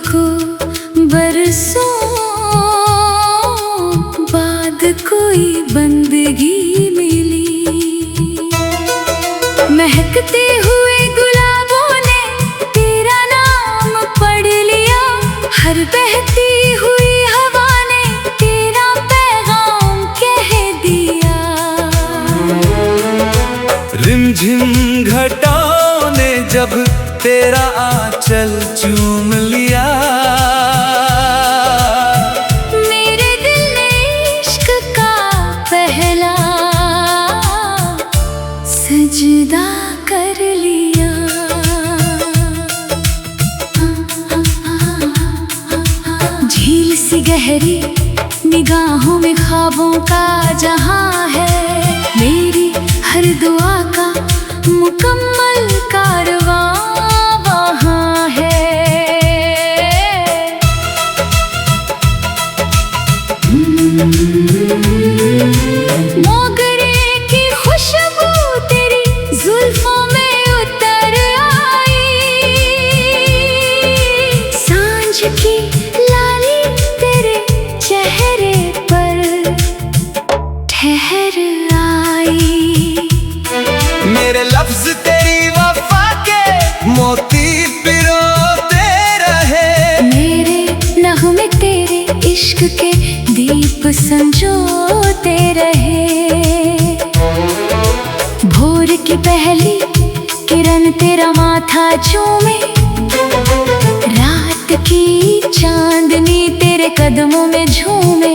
को बरसों बाद कोई बंदगी मिली। महकते हुए गुलाबों ने तेरा नाम पढ़ लिया, हर बहती हुई हवा ने तेरा पैगाम कह दिया। रिमझिम घटाओं ने जब तेरा आंचल चूम लिया, मेरे दिल ने इश्क का पहला सजदा कर लिया। झील सी गहरी निगाहों में ख्वाबों का जहां है, मेरी हर दुआ का मुकम्मल कारवां वहां है। मोगरे की खुशबू तेरी जुल्फों में उतर आई, सांझ की लाली तेरे चेहरे पर ठहर आई। मेरे लफ्ज तेरी वफा के मोती पिरोते रहे, मेरे नगमे तेरे इश्क के दीप संजोते रहे। भोर की पहली किरण तेरा माथा चूमे, रात की चांदनी तेरे कदमों में झूमे।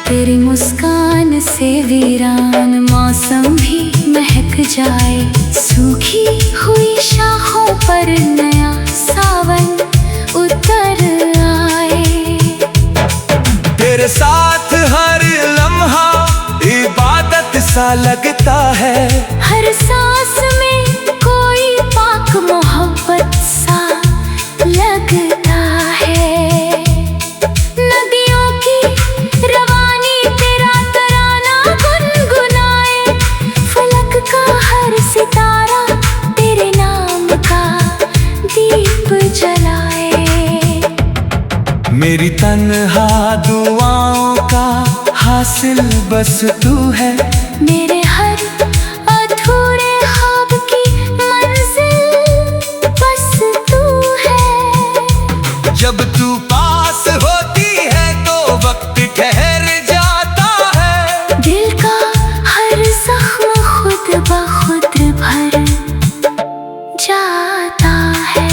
तेरी मुस्कान से वीरान मौसम भी महक जाए, सूखी हुई शाखों पर नया सावन उतर आए। तेरे साथ हर लम्हा इबादत सा लगता है, हर सांस में कोई पाक मोहब्बत सा लगता है। नदियों की रवानी तेरा तराना गुनगुनाए, फलक का हर सितारा तेरे नाम का दीप जलाए। मेरी तन्हा दुआओं का हासिल बस तू है, मेरे हर अधूरे ख्वाब की मंजिल बस तू है। जब तू पास होती है तो वक्त ठहर जाता है, दिल का हर जख्म खुद ब खुद भर जाता है।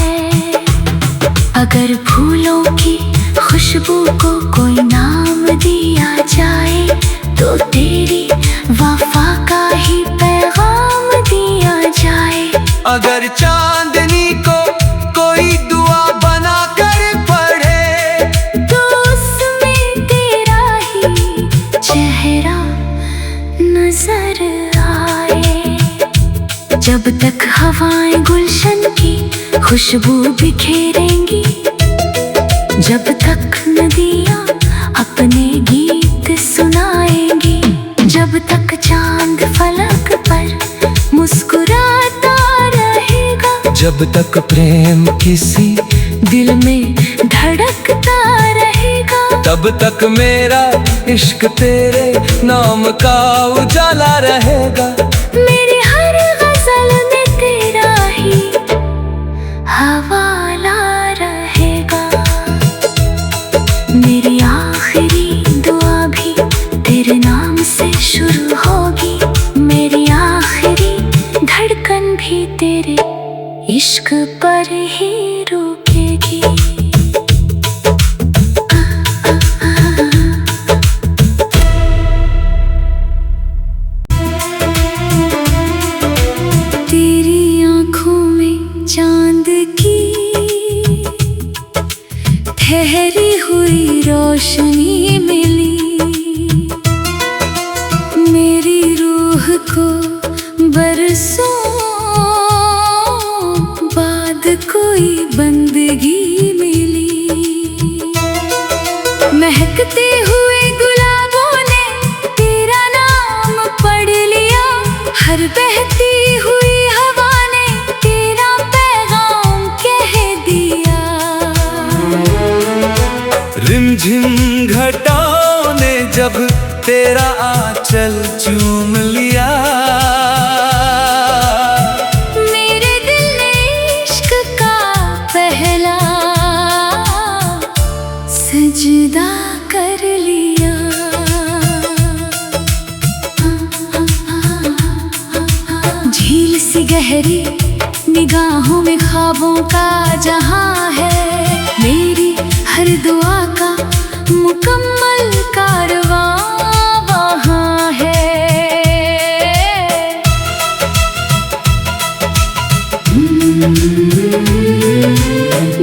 अगर फूलों की खुशबू को कोई नाम दिया जाए, तो तेरी वफा का ही पैगाम दिया जाए। अगर चांदनी को कोई दुआ बना कर पढ़े, तो उसमें तेरा ही चेहरा नजर आए। जब तक हवाएं गुलशन की खुशबू बिखेरेंगी, जब तक नदियाँ अपने गीत सुनाएंगी, जब तक चांद फलक पर मुस्कुराता रहेगा, जब तक प्रेम किसी दिल में धड़कता रहेगा, तब तक मेरा इश्क तेरे नाम का उजाला रहेगा। मेरी हर गजल में तेरा ही हवाला रहेगा। मेरी आखिरी दुआ भी तेरे नाम से शुरू होगी, मेरी आखिरी धड़कन भी तेरे इश्क पर ही रुकेगी। तेरी आँखों में चांद की ठहरी हुई रोशनी मिली, मेरी रूह को बरसों बाद को कोई बंदगी मिली। महकते हुए गुलाबों ने तेरा नाम पढ़ लिया, हर बहती हुई हवा ने तेरा पैगाम कह दिया। रिमझिम घटाओं ने जब तेरा आंचल चूम लिया, मेरे दिल ने इश्क का पहला सजदा कर लिया। झील सी गहरी निगाहों में ख्वाबों का जहां है, मेरी हर दुआ का मुकम्मल कारवां वहां है।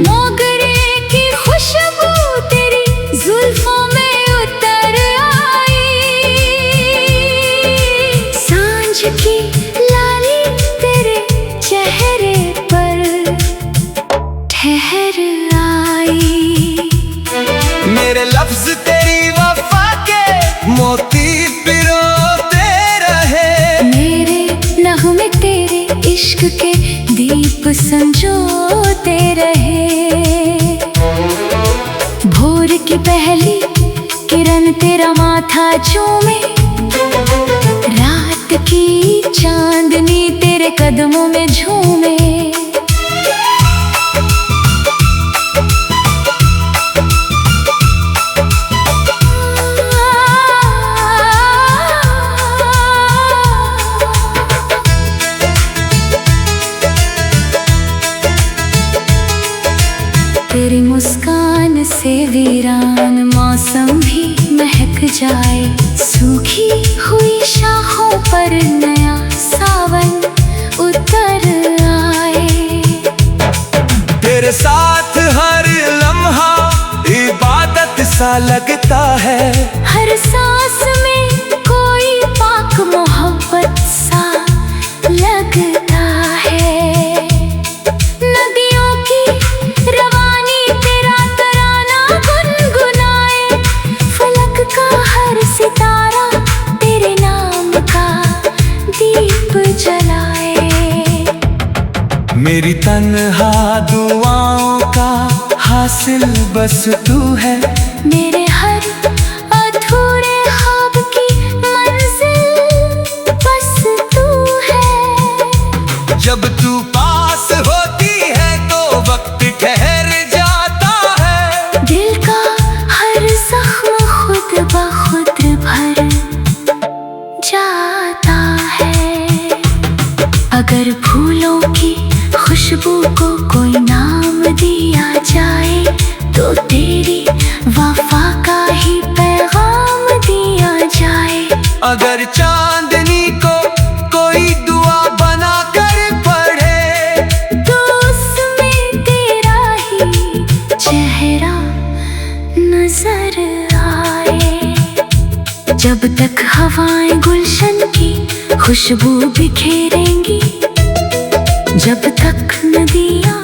मोगरे की खुशबू तेरी जुल्फों में उतर आई, सांझ की लाली तेरे चेहरे पर ठहर आई। मेरे लफ्ज तेरी वफा के मोती पिरोते रहे, मेरे नगमे तेरे इश्क के दीप संजोते रहे। भोर की पहली किरण तेरा माथा चूमे, रात की चांदनी तेरे कदमों में झूमे। तेरी मुस्कान से वीरान मौसम भी महक जाए, सूखी हुई शाखों पर नया सावन उतर आए। तेरे साथ हर लम्हा इबादत सा लगता है, हर सांस में कोई पाक मोहब्बत सा लगता है। नदियों की रवानी तेरा तराना गुनगुनाए, फलक का हर सितारा तेरे नाम का दीप जलाए। मेरी तन्हा दुआओं का हासिल बस तू है, मेरे हर अधूरे ख्वाब की मंजिल बस तू है। जब तू पास होती है तो वक्त ठहर जाता है, दिल का हर जख्म खुद ब खुद भर जाता है। अगर फूलों की खुशबू को कोई नाम दिया जाए, तो तेरी वफा का ही पैगाम दिया जाए। अगर चांदनी को कोई दुआ बना कर पढ़े, तो उसमें तेरा ही चेहरा नजर आए। जब तक हवाएं गुलशन की खुशबू बिखेरेंगी, जब तक नदियाँ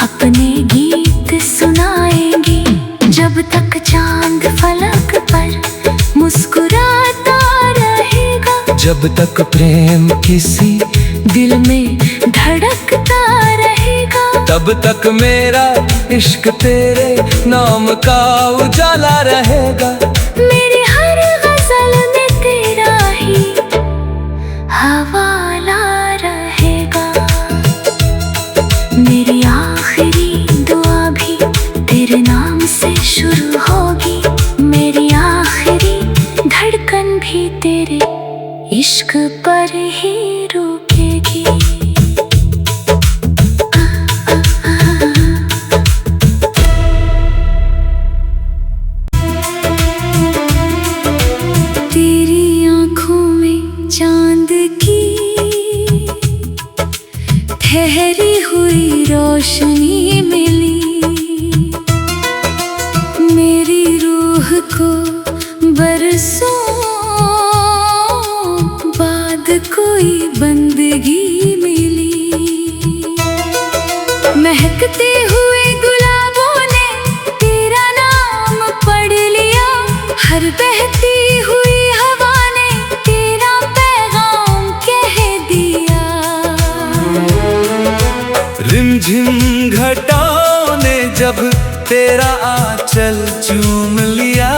अपने गीत सुनाएंगी, जब तक चांद फलक पर मुस्कुराता रहेगा, जब तक प्रेम किसी दिल में धड़कता रहेगा, तब तक मेरा इश्क तेरे नाम का उजाला रहेगा। मेरी हर गजल में तेरा ही हवाला रहेगा। मेरी आखिरी दुआ भी तेरे नाम से शुरू होगी, मेरी आखिरी धड़कन भी तेरे इश्क पर ही रुकेगी। तेरी आँखों में चांद की ठहरी हुई रोशनी मिली, मेरी रूह को बरसों बाद कोई बंदगी मिली। महकते हुए गुलाबों ने तेरा नाम पढ़ लिया, हर बहती हुई हवा ने तेरा पैगाम कह दिया। रिमझिम घटाओं ने जब तेरा आंचल चूम लिया,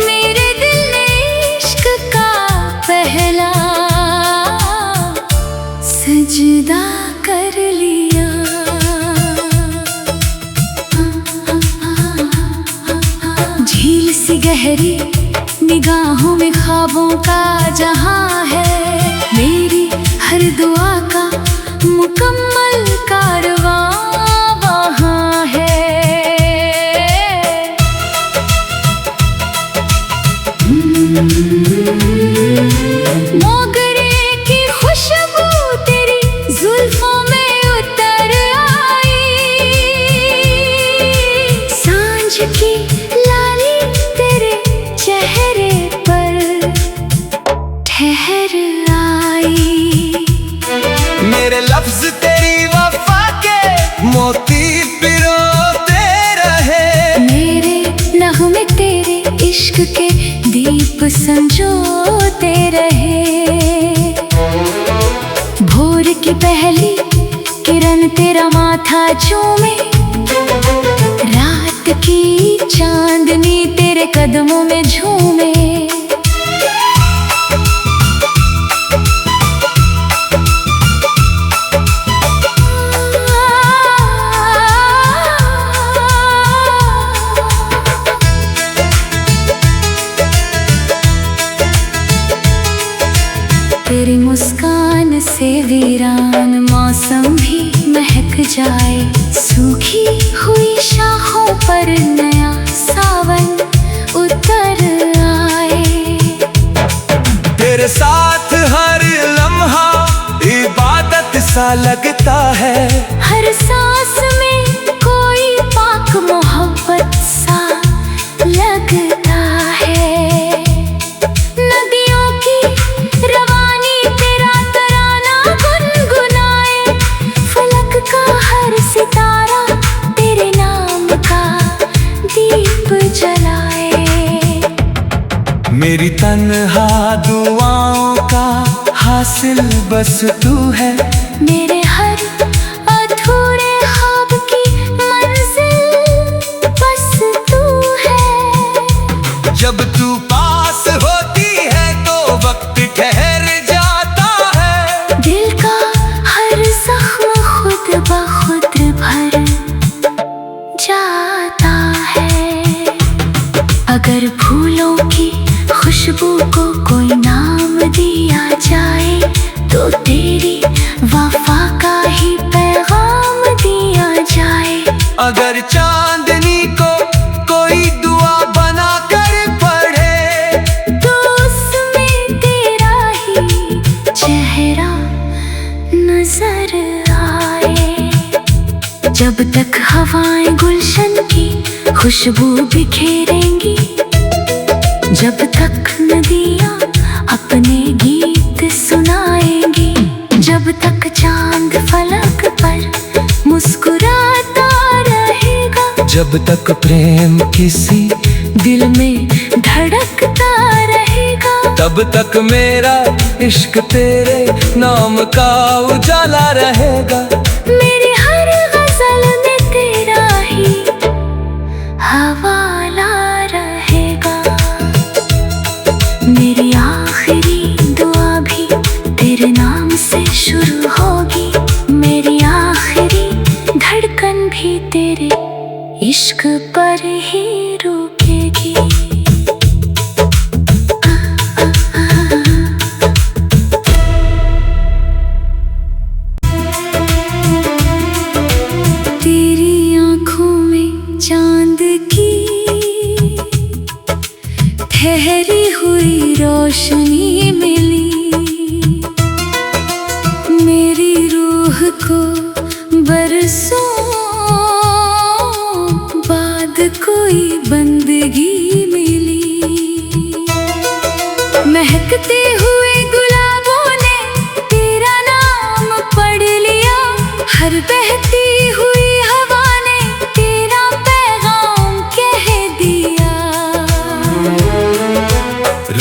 मेरे दिल ने इश्क का पहला सजदा कर लिया। झील सी गहरी निगाहों में ख्वाबों का जहां है, मेरी हर दुआ का मुकम्मल कारवां वहां है। मोगरे की खुशबू तेरी जुल्फों में उतर आई, सांझ की लाली तेरे चेहरे पर ठहर आई। मेरे लफ्ज तेरी वफा के मोती पिरोते रहे, मेरे नगमे तेरे इश्क के दीप संजोते रहे। भोर की पहली किरण तेरा माथा चूमे, रात की चांदनी तेरे कदमों में झूमे। तेरी मुस्कान से वीरान मौसम भी महक जाए, सूखी हुई शाखों पर नया सावन उतर आए। तेरे साथ हर लम्हा इबादत सा लगता है, हर सांस में कोई पाक मोहब्बत सा लगता है। नदियों की रवानी तेरा तराना गुनगुनाए, फलक का हर सितारा तेरे नाम का दीप जलाए। मेरी तन्हा दुआओं का हासिल बस तू है, मेरे हर अधूरे ख्वाब की मंजिल बस तू है। जब तू पास होती है तो वक्त ठहर जाता है, दिल का हर जख्म खुद ब खुद भर जाता है। अगर फूलों की खुशबू को कोई नाम दिया जाए, तो तेरी वफा का ही पैगाम दिया जाए। अगर चांदनी को कोई दुआ बना कर पढ़े, तो उसमें तेरा ही चेहरा नजर आए। जब तक हवाएं गुलशन की खुशबू बिखेरेंगी, जब तक नदियाँ अपने गीत सुनाएंगी, जब तक चांद फलक पर मुस्कुराता रहेगा, जब तक प्रेम किसी दिल में धड़कता रहेगा, तब तक मेरा इश्क तेरे नाम का उजाला रहेगा। मेरी हर गजल में तेरा ही हवाला रहेगा। मेरी आखिरी दुआ भी तेरे नाम से शुरू होगी, मेरी आखिरी धड़कन भी तेरे इश्क पर ही रुकेगी। तेरी आँखों में चांद की ठहरी हुई रोशनी मिली, मेरी रूह को बरसों बाद कोई बंदगी मिली। महकते हुए गुलाबों ने तेरा नाम पढ़ लिया, हर बहती हुई हवा ने तेरा पैगाम कह दिया।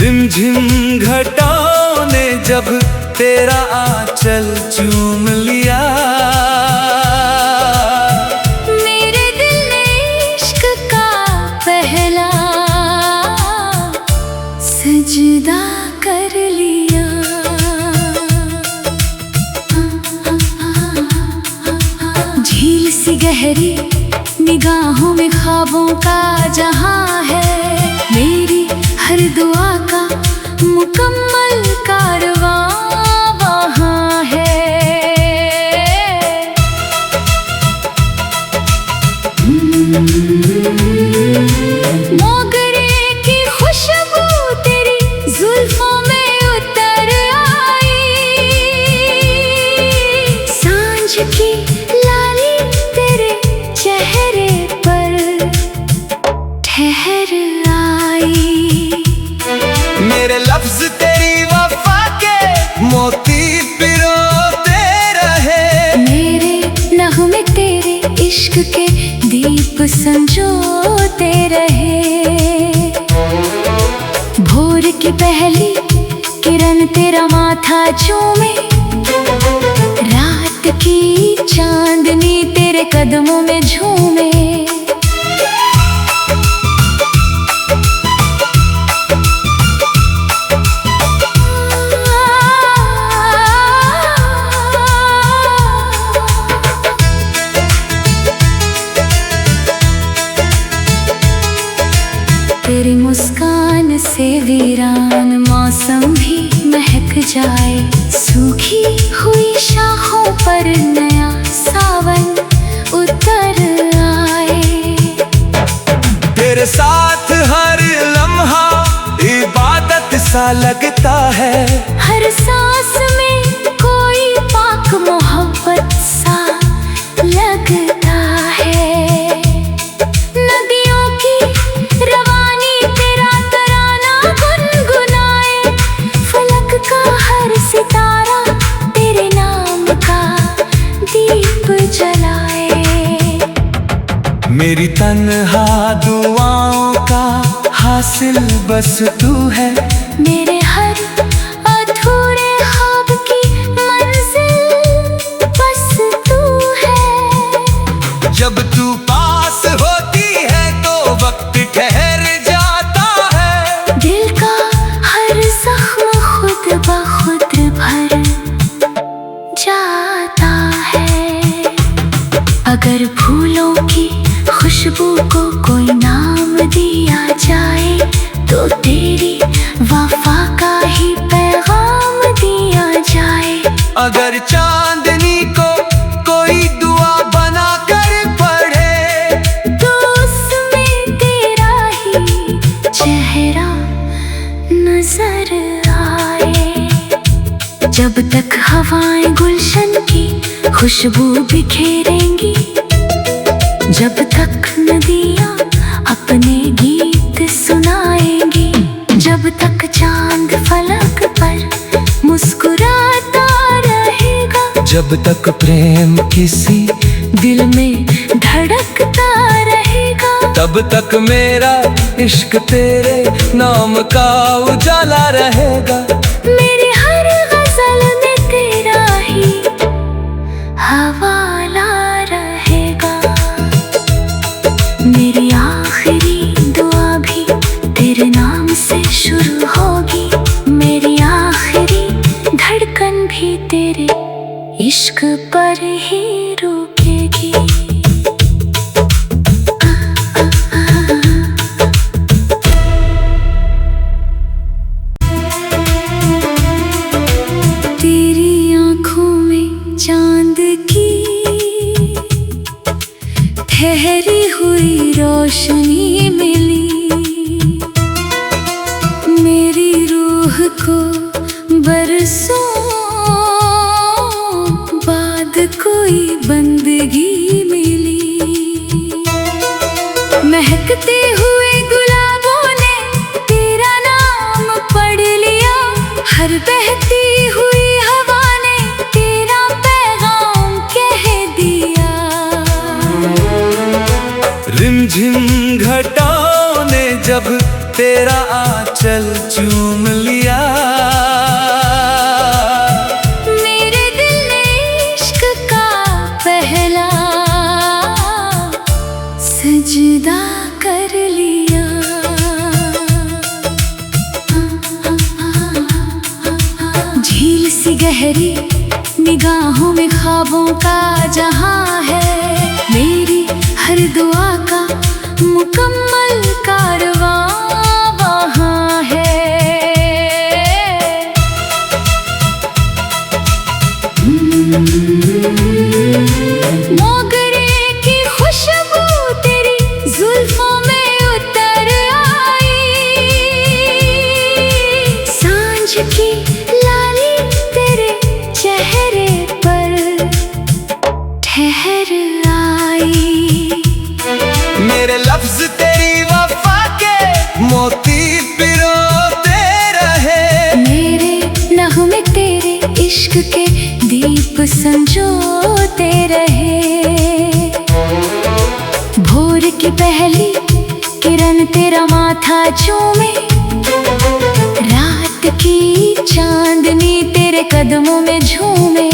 रिमझिम घटाओं ने जब तेरा आंचल चूम लिया, मेरे दिल ने इश्क का पहला सजदा कर लिया। झील सी गहरी निगाहों में ख्वाबों का जहां है, मेरी हर दुआ का मुकम्मल कारवां वहां है। मोगरे की खुशबू तेरी जुल्फों में उतर आई, सांझ की लाली तेरे चेहरे पर ठहर आई। मेरे लफ्ज तेरी वफा के मोती पिरोते रहे, मेरे नगमे तेरे इश्क के दीप संजोते रहे। भोर की पहली किरण तेरा माथा चूमे, रात की चांदनी तेरे कदमों में झूमे। तेरी मुस्कान से वीरान मौसम भी महक जाए, सूखी हुई शाखों पर नया सावन उतर आए। तेरे साथ हर लम्हा इबादत सा लगता है, हर सांस में कोई पाक मोहब्बत सा लगता है। नदियों की रवानी तेरा तराना गुनगुनाए, फलक का हर सितारा तेरे नाम का दीप जलाए। मेरी तन्हा दुआओं का हासिल बस तू है, मेरे हर अधूरे ख्वाब की मंजिल बस तू है। जब तू पास होती है तो वक्त ठहर जाता है, दिल का हर जख्म खुद ब खुद भर जाता है। अगर फूलों की खुशबू को कोई नाम दिया जाए, तो तेरी वफा का ही पैगाम दिया जाए। अगर चांदनी को कोई दुआ बना कर पढ़े, तो उसमें तेरा ही चेहरा नजर आए। जब तक हवाएं गुलशन की खुशबू बिखेरेंगी, जब तक नदियाँ अपने गीत सुनाएंगी, जब तक चांद फलक पर मुस्कुराता रहेगा, जब तक प्रेम किसी दिल में धड़कता रहेगा, तब तक मेरा इश्क तेरे नाम का उजाला रहेगा। मेरी हर गजल में तेरा ही हवाला रहेगा। मेरी आखिरी दुआ भी तेरे नाम से शुरू होगी, मेरी आखिरी धड़कन भी तेरे इश्क पर ही रुकेगी। तेरी आँखों में चांद की ठहरी हुई रोशनी मिली, मेरी रूह को बरसों बाद कोई बंदगी मिली। महकते हुए गुलाबों ने तेरा नाम पढ़ लिया, हर बहती हुई हवा ने तेरा पैगाम कह दिया। रिमझिम घटाओं ने जब तेरा आंचल चूम लिया, मेरे दिल ने इश्क का पहला सजदा कर लिया। झील सी गहरी निगाहों में ख्वाबों का जहां है, मेरी हर दुआ का मुकम्मल कारवां वहां है। मोगरे की खुशबू तेरी जुल्फों में उतर आई, सांझ की लाली तेरे चेहरे पर ठहर आई। मेरे लफ्ज तेरी वफा के मोती पिरोते रहे, मेरे नगमे तेरे इश्क के दीप संजोते रहे। भोर की पहली किरण तेरा माथा चूमे, रात की चांदनी तेरे कदमों में झूमे।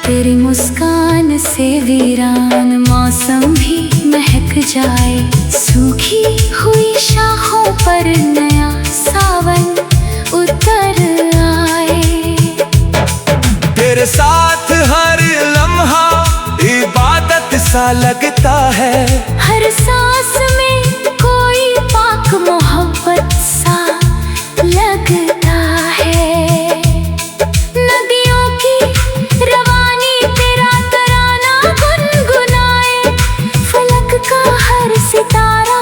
तेरी मुस्कान से वीरान मौसम भी महक जाए, सूखी हुई शाखों पर नया सावन उतर आए। तेरे साथ हर लम्हा इबादत सा लगता है, हर सांस में कोई पाक मोहब्बत सा लगता है। नदियों की रवानी तेरा तराना गुनगुनाए, फलक का हर सितारा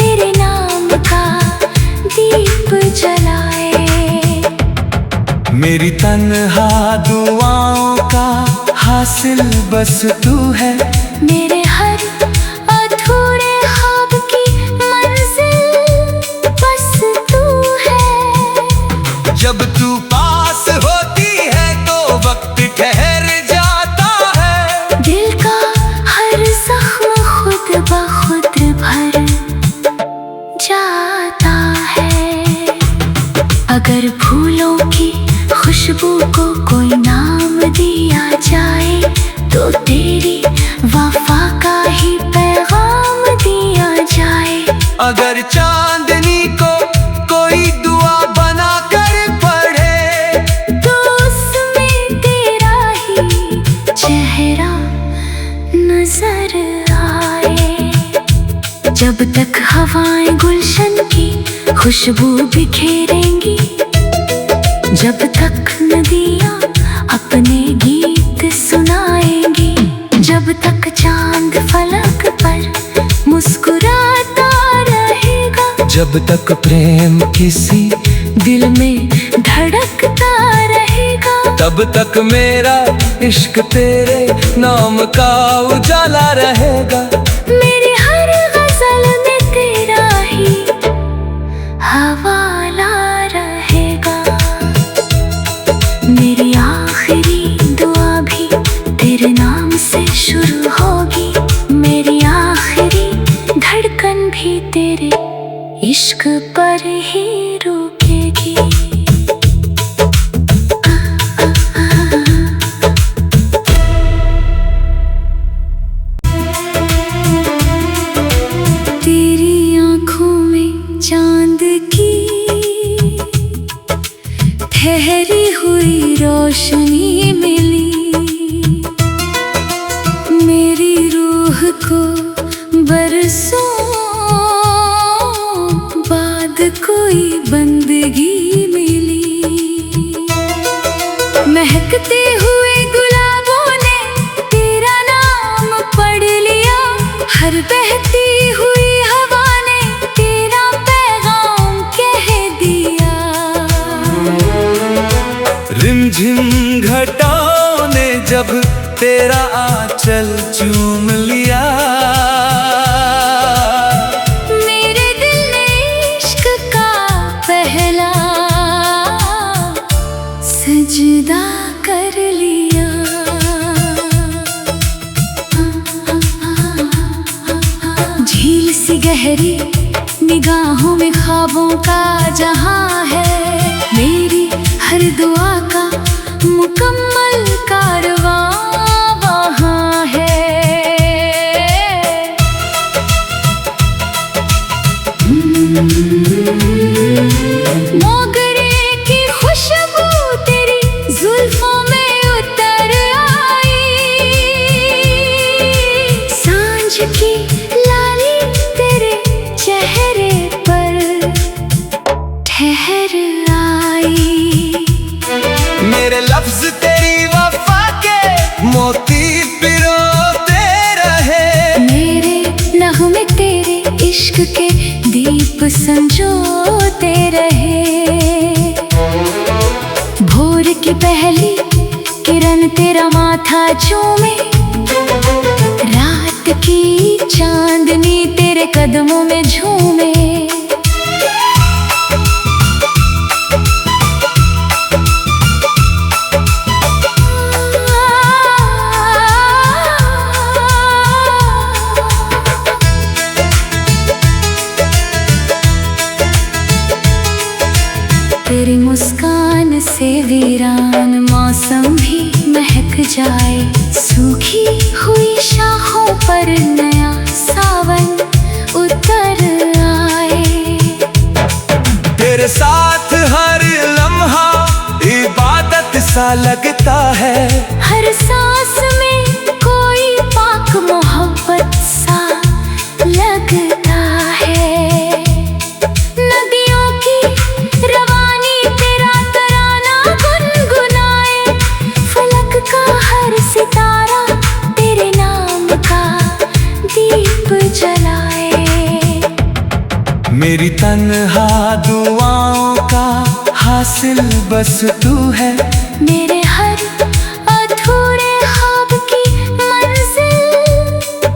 तेरे नाम का दीप जलाए। मेरी तन्हा दुआओं का हासिल बस तू है, मेरे हर अधूरे ख्वाब की मंजिल बस तू है। जब तू पास होती है तो वक्त ठहर जाता है, दिल का हर जख्म खुद ब खुद भर जाता है। अगर फूलों की खुशबू को कोई नाम दिया जाए, तो तेरी वफा का ही पैगाम दिया जाए। अगर चांदनी को कोई दुआ बना कर पढ़े, तो उसमें तेरा ही चेहरा नजर आए। जब तक हवाएं गुलशन की खुशबू बिखेरेंगी, जब तक नदियाँ अपने गीत सुनाएंगी, जब तक चांद फलक पर मुस्कुराता रहेगा, जब तक प्रेम किसी दिल में धड़कता रहेगा, तब तक मेरा इश्क तेरे नाम का उजाला रहेगा। मेरी हर गजल में तेरा ही हवाला रहेगा। मेरी आखिरी दुआ भी तेरे नाम से शुरू होगी, मेरी आखिरी धड़कन भी तेरे इश्क पर ही रुकेगी। तेरी आँखों में चांद की ठहरी हुई रोशनी मिली, मेरी रूह को बरसों बाद कोई बंदगी मिली। महकते हुए गुलाबों ने तेरा नाम पढ़ लिया, हर बहती हुई हवा ने तेरा पैगाम कह दिया। रिमझिम घटाओं ने जब तेरा आंचल चूम लिया। मेरे दिल ने इश्क का पहला सजदा कर लिया। झील सी गहरी निगाहों में ख्वाबों का जहां है। मेरी हर दुआ का मुकम्मल कारवां वहां है। मोगरे की खुशबू तेरी जुल्फों में उतर आई। सांझ की लाली तेरे चेहरे पर ठहर आई। मेरे लफ्ज तेरी वफा के मोती पिरोते रहे। मेरे नगमे तेरे इश्क के दीप संजोते रहे। भोर की पहली किरण तेरा माथा चूमे। रात की चांदनी तेरे कदमों में झूमे। तेरी मुस्कान से वीरान मौसम भी महक जाए। सूखी हुई शाखों पर नया सावन उतर आए। तेरे साथ हर लम्हा इबादत सा लगता है। हर सांस में कोई पाक मोहब्बत सा लगता है। नदियों की रवानी तेरा तराना गुनगुनाए। फलक का हर सितारा तेरे नाम का दीप जलाए। मेरी तन्हा दुआओं का हासिल बस तू है। मेरे हर अधूरे ख्वाब की मंजिल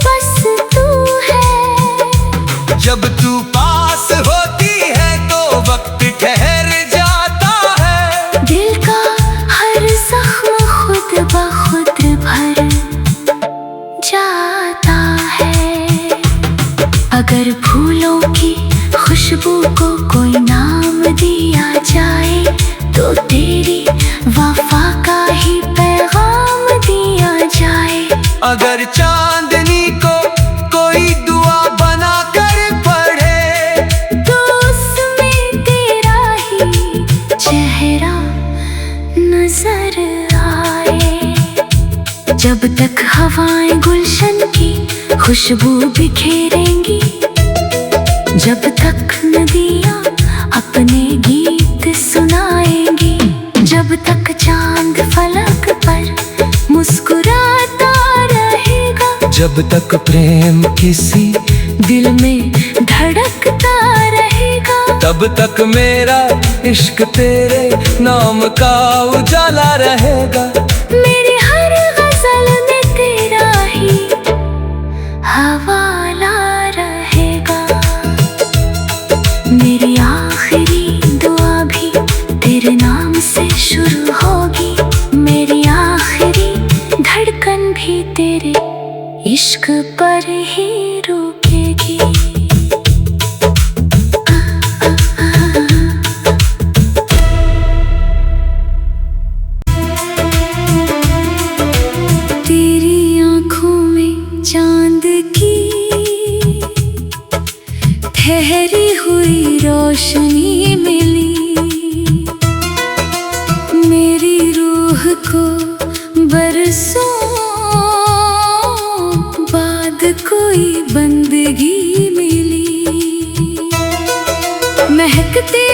बस तू है। जब तू पास होती है तो वक्त ठहर जाता है। दिल का हर जख्म खुद ब खुद भर जाता है। अगर फूलों की खुशबू को कोई नाम दिया जाए तो तेरी वफा का ही पैगाम दिया जाए। अगर चांदनी को कोई दुआ बना कर पढ़े तो उसमें तेरा ही चेहरा नजर आए। जब तक हवाएं गुलशन की खुशबू बिखेरेंगी। जब तक नदियाँ अपने गीत सुनाएंगी। जब तक चांद फलक पर मुस्कुराता रहेगा। जब तक प्रेम किसी दिल में धड़कता रहेगा। तब तक मेरा इश्क तेरे नाम का उजाला रहेगा। मेरी हर गजल में तेरा ही हवाला रहेगा। मेरी आखिरी दुआ भी तेरे नाम से शुरू होगी। मेरी आखिरी धड़कन भी तेरे इश्क पर ही रुकेगी। तेरी आँखों में चांद की ठहरी हुई रोशनी मिली। मेरी रूह को बरसों बाद कोई बंदगी मिली। महकते